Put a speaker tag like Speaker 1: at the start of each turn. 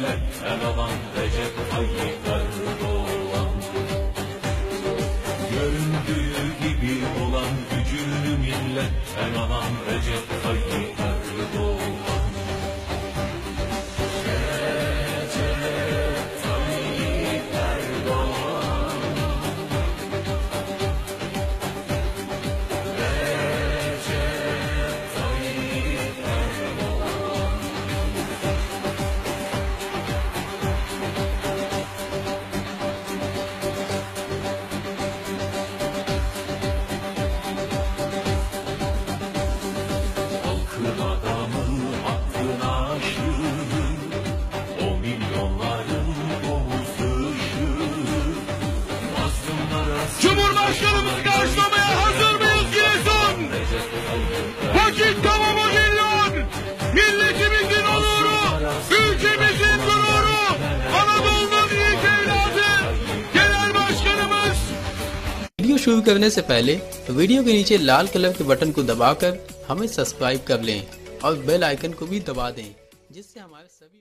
Speaker 1: millet Erdoğan Recep Tayyip Erdoğan. Göründüğü gibi olan gücünü millet Erdoğan Recep Tayyip Erdoğan.
Speaker 2: Cumhurbaşkanımızı karşılamaya hazır mıyız Giresun? Vakit tamam o geliyor. Milletimizin onuru, ülkemizin gururu, Anadolu'nun ilk evladı, Genel Başkanımız.
Speaker 3: Video शुरू करने से पहले वीडियो के नीचे लाल कलर के बटन को दबाकर हमें सब्सक्राइब कर लें और बेल आइकन को भी दबा दें जिससे हमारे सभी